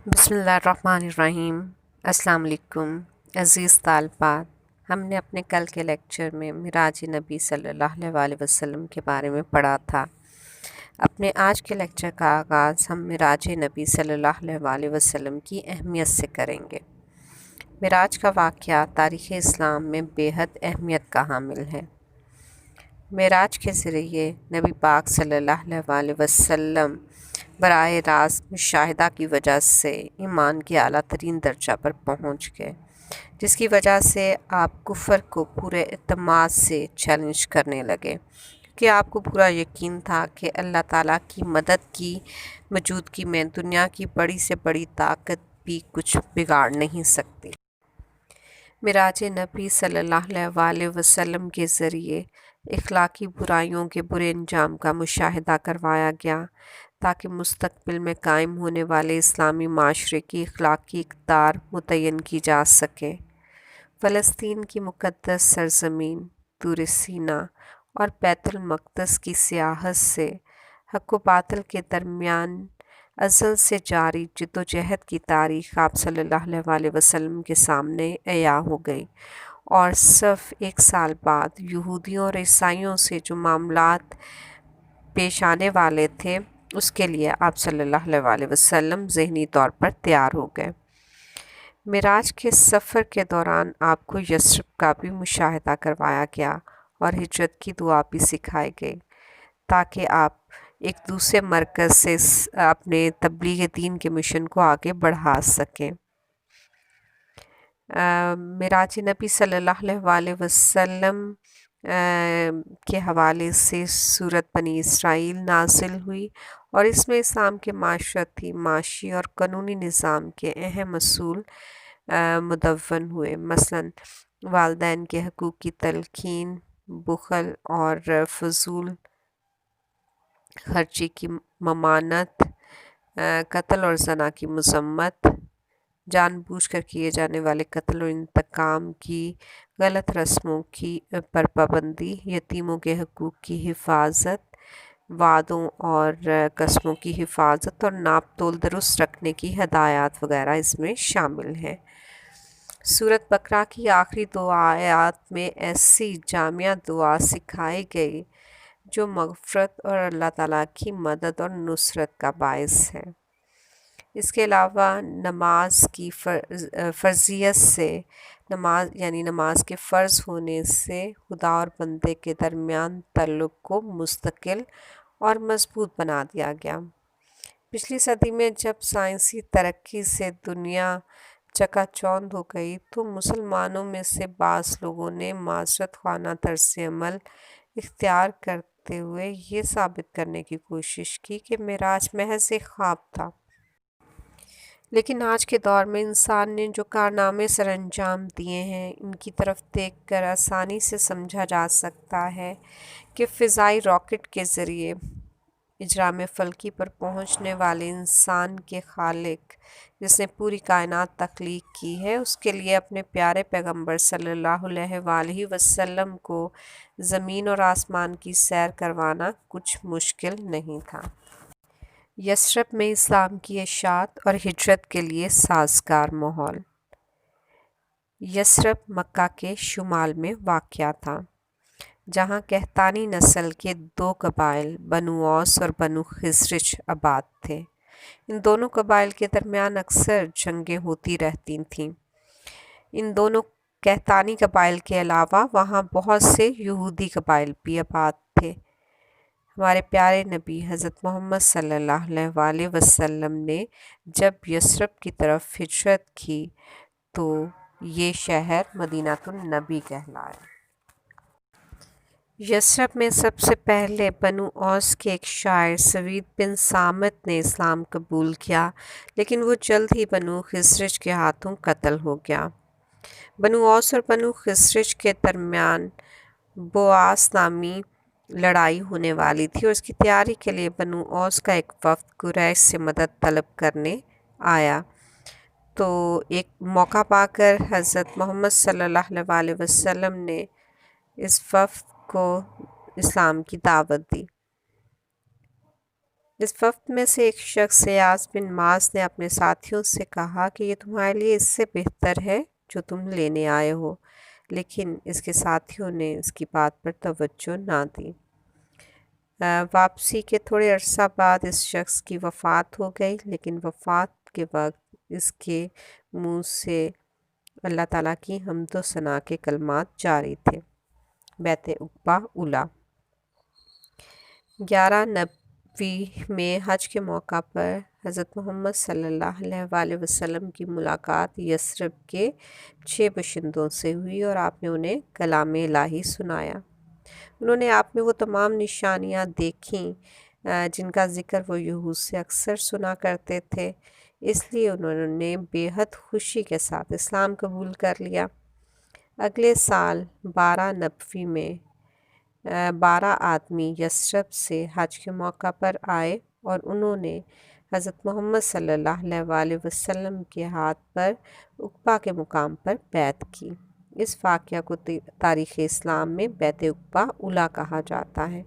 بسم اللہ الرحمن الرحیم۔ السلام علیکم عزیز طالبات، ہم نے اپنے کل کے لیکچر میں معراج نبی صلی اللہ علیہ وسلم کے بارے میں پڑھا تھا۔ اپنے آج کے لیکچر کا آغاز ہم معراج نبی صلی اللہ علیہ وسلم کی اہمیت سے کریں گے۔ معراج کا واقعہ تاریخ اسلام میں بے حد اہمیت کا حامل ہے۔ معراج کے ذریعے نبی پاک صلی اللہ علیہ وسلم براہ راست مشاہدہ کی وجہ سے ایمان کے اعلیٰ ترین درجہ پر پہنچ گئے، جس کی وجہ سے آپ کفر کو پورے اعتماد سے چیلنج کرنے لگے، کیونکہ آپ کو پورا یقین تھا کہ اللہ تعالیٰ کی مدد کی موجودگی میں دنیا کی بڑی سے بڑی طاقت بھی کچھ بگاڑ نہیں سکتی۔ معراج نبی صلی اللہ علیہ وسلم کے ذریعے اخلاقی برائیوں کے برے انجام کا مشاہدہ کروایا گیا تاکہ مستقبل میں قائم ہونے والے اسلامی معاشرے کی اخلاقی اقدار متعین کی جا سکے۔ فلسطین کی مقدس سرزمین، طور سینا اور بیت المقدس کی سیاحت سے حق و باطل کے درمیان ازل سے جاری جدوجہد کی تاریخ آپ صلی اللہ علیہ وسلم کے سامنے عیاں ہو گئی، اور صرف ایک سال بعد یہودیوں اور عیسائیوں سے جو معاملات پیش آنے والے تھے اس کے لیے آپ صلی اللہ علیہ وسلم ذہنی طور پر تیار ہو گئے۔ معراج کے سفر کے دوران آپ کو یثرب کا بھی مشاہدہ کروایا گیا اور ہجرت کی دعا بھی سکھائی گئی تاکہ آپ ایک دوسرے مرکز سے اپنے تبلیغ دین کے مشن کو آگے بڑھا سکیں۔ معراج نبی صلی اللہ علیہ وسلم کے حوالے سے سورت بنی اسرائیل نازل ہوئی، اور اس میں اسلام کے معاشرتی، معاشی اور قانونی نظام کے اہم اصول مدون ہوئے، مثلاً والدین کے حقوق کی تلقین، بخل اور فضول خرچی کی ممانعت، قتل اور زنا کی مذمت، جان بوجھ کر کیے جانے والے قتل اور انتقام کی غلط رسموں کی پر پابندی، یتیموں کے حقوق کی حفاظت، وعدوں اور قسموں کی حفاظت اور ناپ تول درست رکھنے کی ہدایات وغیرہ اس میں شامل ہیں۔ سورت بقرہ کی آخری دو آیات میں ایسی جامع دعا سکھائی گئی جو مغفرت اور اللہ تعالیٰ کی مدد اور نصرت کا باعث ہے۔ اس کے علاوہ نماز کی فرضیت سے، نماز کے فرض ہونے سے خدا اور بندے کے درمیان تعلق کو مستقل اور مضبوط بنا دیا گیا۔ پچھلی صدی میں جب سائنسی ترقی سے دنیا چکا چوندھ ہو گئی تو مسلمانوں میں سے بعض لوگوں نے معذرت خواہ طرز عمل اختیار کرتے ہوئے یہ ثابت کرنے کی کوشش کی کہ معراج محض ایک خواب تھا۔ لیکن آج کے دور میں انسان نے جو کارنامے سر انجام دیے ہیں، ان کی طرف دیکھ کر آسانی سے سمجھا جا سکتا ہے کہ فضائی راکٹ کے ذریعے اجرام فلکی پر پہنچنے والے انسان کے خالق، جس نے پوری کائنات تخلیق کی ہے، اس کے لیے اپنے پیارے پیغمبر صلی اللہ علیہ وسلم کو زمین اور آسمان کی سیر کروانا کچھ مشکل نہیں تھا۔ یثرب میں اسلام کی اشاعت اور ہجرت کے لیے سازگار ماحول۔ یثرب مکہ کے شمال میں واقع تھا، جہاں قحطانی نسل کے دو قبائل بنو اوس اور بنو خزرج آباد تھے۔ ان دونوں قبائل کے درمیان اکثر جنگیں ہوتی رہتی تھیں۔ ان دونوں قحطانی قبائل کے علاوہ وہاں بہت سے یہودی قبائل بھی آباد تھے۔ ہمارے پیارے نبی حضرت محمد صلی اللہ علیہ وسلم نے جب یثرب کی طرف ہجرت کی تو یہ شہر مدینہ النبی کہلایا۔ یثرب میں سب سے پہلے بنو اوس کے ایک شاعر سوید بن صامت نے اسلام قبول کیا، لیکن وہ جلد ہی بنو خزرج کے ہاتھوں قتل ہو گیا۔ بنو اوس اور بنو خزرج کے درمیان بؤاس نامی لڑائی ہونے والی تھی، اور اس کی تیاری کے لیے بنو اوس کا ایک وفد قریش سے مدد طلب کرنے آیا۔ تو ایک موقع پا کر حضرت محمد صلی اللہ علیہ وسلم نے اس وفد کو اسلام کی دعوت دی۔ اس وقت میں سے ایک شخص ایاس بن معاذ نے اپنے ساتھیوں سے کہا کہ یہ تمہارے لیے اس سے بہتر ہے جو تم لینے آئے ہو، لیکن اس کے ساتھیوں نے اس کی بات پر توجہ نہ دی۔ واپسی کے تھوڑے عرصہ بعد اس شخص کی وفات ہو گئی، لیکن وفات کے وقت اس کے منہ سے اللہ تعالیٰ کی حمد و ثنا کے کلمات جاری تھے۔ بیعت عقبہ اولیٰ۔ 11 نبوی میں حج کے موقع پر حضرت محمد صلی اللہ علیہ وآلہ وسلم کی ملاقات یثرب کے 6 باشندوں سے ہوئی اور آپ نے انہیں کلام الہی سنایا۔ انہوں نے آپ میں وہ تمام نشانیاں دیکھیں جن کا ذکر وہ یہود سے اکثر سنا کرتے تھے، اس لیے انہوں نے بے حد خوشی کے ساتھ اسلام قبول کر لیا۔ اگلے سال 12 نبوی میں 12 آدمی یثرب سے حج کے موقع پر آئے اور انہوں نے حضرت محمد صلی اللہ علیہ وآلہ وسلم کے ہاتھ پر عقبہ کے مقام پر بیعت کی۔ اس واقعہ کو تاریخ اسلام میں بیعت عقبہ اولیٰ کہا جاتا ہے۔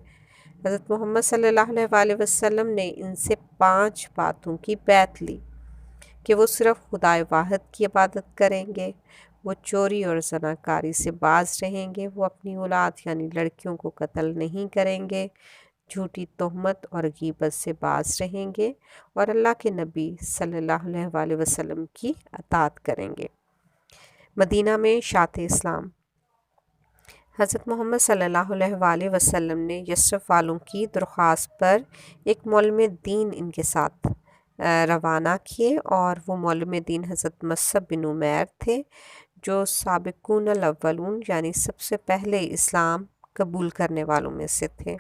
حضرت محمد صلی اللہ علیہ وآلہ وسلم نے ان سے 5 باتوں کی بیعت لی کہ وہ صرف خدائے واحد کی عبادت کریں گے، وہ چوری اور زناکاری سے باز رہیں گے، وہ اپنی اولاد یعنی لڑکیوں کو قتل نہیں کریں گے، جھوٹی تہمت اور غیبت سے باز رہیں گے اور اللہ کے نبی صلی اللہ علیہ وآلہ وسلم کی اطاعت کریں گے۔ مدینہ میں اشاعت اسلام۔ حضرت محمد صلی اللہ علیہ وآلہ وسلم نے یثرب والوں کی درخواست پر ایک معلم دین ان کے ساتھ روانہ کیے اور وہ معلم دین حضرت مصعب بن عمیر تھے جو سابقون الاولون یعنی سب سے پہلے اسلام قبول کرنے والوں میں سے تھے۔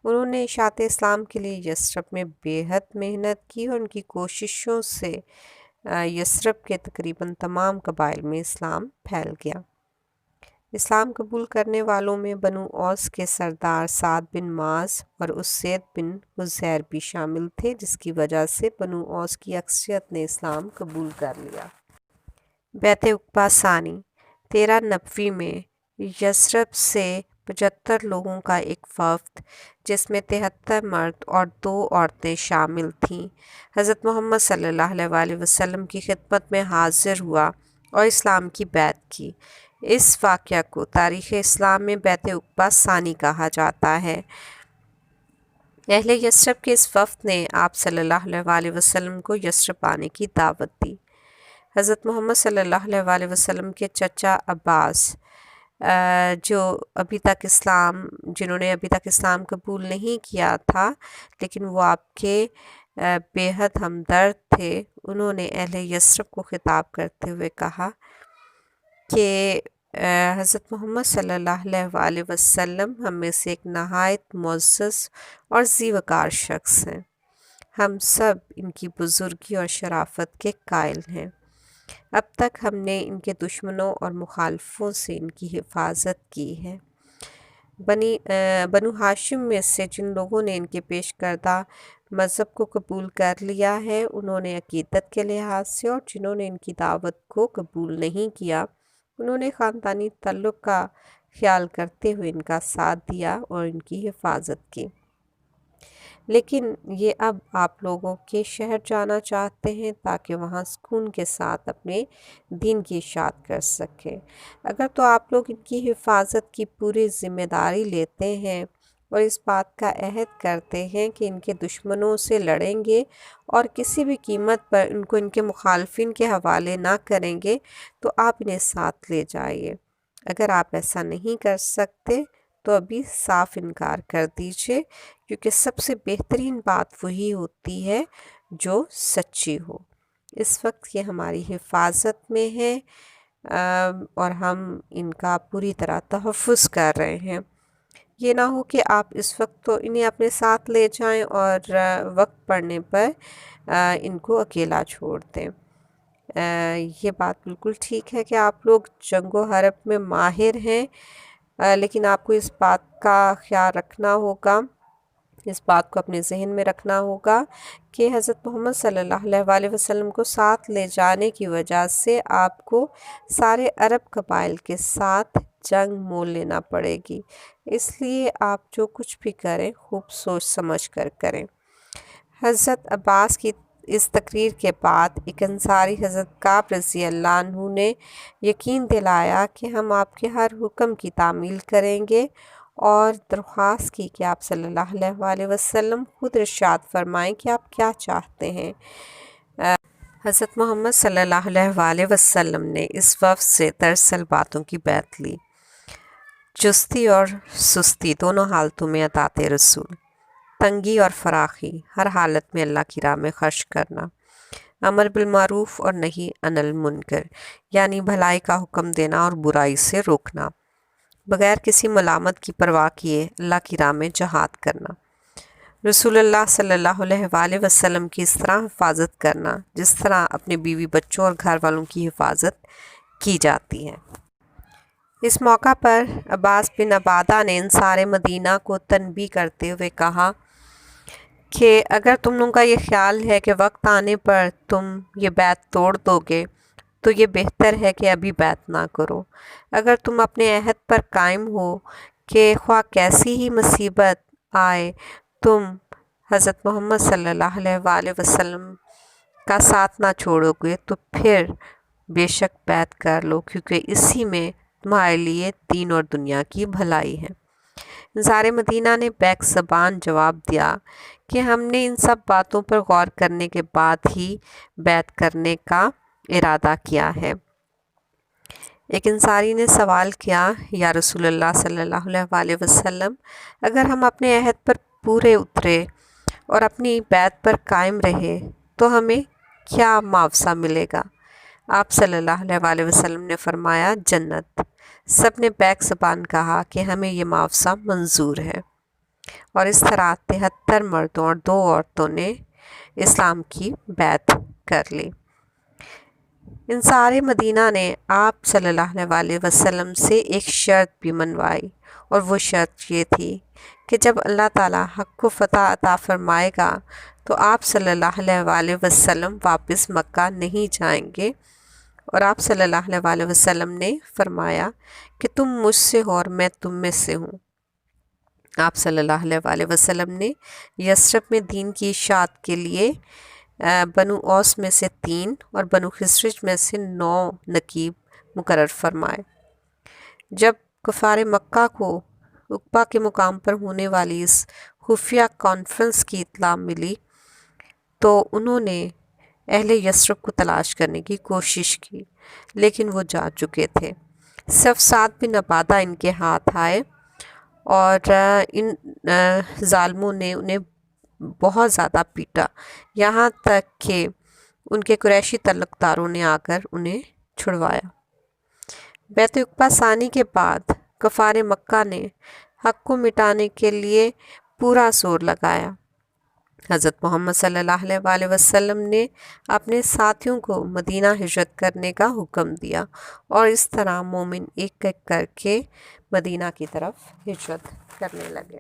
انہوں نے اشاعت اسلام کے لیے یثرب میں بے حد محنت کی اور ان کی کوششوں سے یثرب کے تقریباً تمام قبائل میں اسلام پھیل گیا۔ اسلام قبول کرنے والوں میں بنو اوس کے سردار سعد بن معاذ اور اسید بن حضیر بھی شامل تھے، جس کی وجہ سے بنو اوس کی اکثریت نے اسلام قبول کر لیا۔ بیعت عقبہ ثانی۔ 13 نبوی میں یثرب سے 75 لوگوں کا ایک وفد جس میں 73 مرد اور 2 عورتیں شامل تھیں، حضرت محمد صلی اللہ علیہ وآلہ وسلم کی خدمت میں حاضر ہوا اور اسلام کی بیعت کی۔ اس واقعہ کو تاریخ اسلام میں بیعت عقبہ ثانی کہا جاتا ہے۔ اہل یثرب کے اس وفد نے آپ صلی اللہ علیہ وآلہ وسلم کو یثرب آنے کی دعوت دی۔ حضرت محمد صلی اللہ علیہ وآلہ وسلم کے چچا عباس جنہوں نے ابھی تک اسلام قبول نہیں کیا تھا لیکن وہ آپ کے بے حد ہمدرد تھے، انہوں نے اہل یثرب کو خطاب کرتے ہوئے کہا کہ حضرت محمد صلی اللہ علیہ وآلہ وسلم ہم میں سے ایک نہایت معزز اور ذی وقار شخص ہیں، ہم سب ان کی بزرگی اور شرافت کے قائل ہیں۔ اب تک ہم نے ان کے دشمنوں اور مخالفوں سے ان کی حفاظت کی ہے۔ بنو ہاشم میں سے جن لوگوں نے ان کے پیش کردہ مذہب کو قبول کر لیا ہے، انہوں نے عقیدت کے لحاظ سے، اور جنہوں نے ان کی دعوت کو قبول نہیں کیا انہوں نے خاندانی تعلق کا خیال کرتے ہوئے ان کا ساتھ دیا اور ان کی حفاظت کی۔ لیکن یہ اب آپ لوگوں کے شہر جانا چاہتے ہیں تاکہ وہاں سکون کے ساتھ اپنے دین کی اشاعت کر سکیں۔ اگر تو آپ لوگ ان کی حفاظت کی پوری ذمہ داری لیتے ہیں اور اس بات کا عہد کرتے ہیں کہ ان کے دشمنوں سے لڑیں گے اور کسی بھی قیمت پر ان کو ان کے مخالفین کے حوالے نہ کریں گے تو آپ انہیں ساتھ لے جائیے۔ اگر آپ ایسا نہیں کر سکتے تو ابھی صاف انکار کر دیجیے، کیونکہ سب سے بہترین بات وہی ہوتی ہے جو سچی ہو۔ اس وقت یہ ہماری حفاظت میں ہے اور ہم ان کا پوری طرح تحفظ کر رہے ہیں۔ یہ نہ ہو کہ آپ اس وقت تو انہیں اپنے ساتھ لے جائیں اور وقت پڑنے پر ان کو اکیلا چھوڑ دیں۔ یہ بات بالکل ٹھیک ہے کہ آپ لوگ جنگ و حرب میں ماہر ہیں، لیکن آپ کو اس بات کا خیال رکھنا ہوگا، اس بات کو اپنے ذہن میں رکھنا ہوگا کہ حضرت محمد صلی اللہ علیہ وآلہ وسلم کو ساتھ لے جانے کی وجہ سے آپ کو سارے عرب قبائل کے ساتھ جنگ مول لینا پڑے گی، اس لیے آپ جو کچھ بھی کریں خوب سوچ سمجھ کر کریں۔ حضرت عباس کی اس تقریر کے بعد ایک انصاری حضرت کعب رضی اللہ عنہ نے یقین دلایا کہ ہم آپ کے ہر حکم کی تعمیل کریں گے، اور درخواست کی کہ آپ صلی اللہ علیہ وسلم خود ارشاد فرمائیں کہ آپ کیا چاہتے ہیں۔ حضرت محمد صلی اللہ علیہ وسلم نے اس وفد سے دراصل باتوں کی بیعت لی: چستی اور سستی دونوں حالتوں میں اطاعت رسول، تنگی اور فراخی ہر حالت میں اللہ کی راہ میں خرچ کرنا، امر بالمعروف اور نہی عن المنکر یعنی بھلائی کا حکم دینا اور برائی سے روکنا، بغیر کسی ملامت کی پرواہ کیے اللہ کی راہ میں جہاد کرنا، رسول اللہ صلی اللہ علیہ وسلم کی اس طرح حفاظت کرنا جس طرح اپنے بیوی بچوں اور گھر والوں کی حفاظت کی جاتی ہے۔ اس موقع پر عباس بن عبادہ نے انصار مدینہ کو تنبیہ کرتے ہوئے کہا کہ اگر تم لوگوں کا یہ خیال ہے کہ وقت آنے پر تم یہ بیعت توڑ دو گے تو یہ بہتر ہے کہ ابھی بیعت نہ کرو۔ اگر تم اپنے عہد پر قائم ہو کہ خواہ کیسی ہی مصیبت آئے تم حضرت محمد صلی اللہ علیہ وسلم کا ساتھ نہ چھوڑو گے تو پھر بے شک بیعت کر لو، کیونکہ اسی میں تمہارے لیے دین اور دنیا کی بھلائی ہے۔ انصار مدینہ نے بیک زبان جواب دیا کہ ہم نے ان سب باتوں پر غور کرنے کے بعد ہی بیعت کرنے کا ارادہ کیا ہے۔ ایک انصاری نے سوال کیا: یا رسول اللہ صلی اللہ علیہ وسلم، اگر ہم اپنے عہد پر پورے اترے اور اپنی بیعت پر قائم رہے تو ہمیں کیا معاوضہ ملے گا؟ آپ صلی اللہ علیہ وسلم نے فرمایا: جنت۔ سب نے بیک زبان کہا کہ ہمیں یہ معاوضہ منظور ہے، اور اس طرح 73 مردوں اور 2 عورتوں نے اسلام کی بیعت کر لی۔ انصار مدینہ نے آپ صلی اللہ علیہ وسلم سے ایک شرط بھی منوائی، اور وہ شرط یہ تھی کہ جب اللہ تعالیٰ حق کو فتح عطا فرمائے گا تو آپ صلی اللہ علیہ وسلم واپس مکہ نہیں جائیں گے، اور آپ صلی اللہ علیہ وسلم نے فرمایا کہ تم مجھ سے ہو اور میں تم میں سے ہوں۔ آپ صلی اللہ علیہ وسلم نے یثرب میں دین کی اشاعت کے لیے بنو اوس میں سے 3 اور بنو خزرج میں سے 9 نقیب مقرر فرمائے۔ جب کفار مکہ کو عقبہ کے مقام پر ہونے والی اس خفیہ کانفرنس کی اطلاع ملی تو انہوں نے اہل یثرب کو تلاش کرنے کی کوشش کی، لیکن وہ جا چکے تھے۔ صرف سعد بن عبادہ ان کے ہاتھ آئے، اور ان ظالموں نے انہیں بہت زیادہ پیٹا، یہاں تک کہ ان کے قریشی تعلقداروں نے آ کر انہیں چھڑوایا۔ بیعت عقبہ ثانی کے بعد کفار مکہ نے حق کو مٹانے کے لیے پورا زور لگایا۔ حضرت محمد صلی اللہ علیہ وسلم نے اپنے ساتھیوں کو مدینہ ہجرت کرنے کا حکم دیا، اور اس طرح مومن ایک ایک کر کے مدینہ کی طرف ہجرت کرنے لگے۔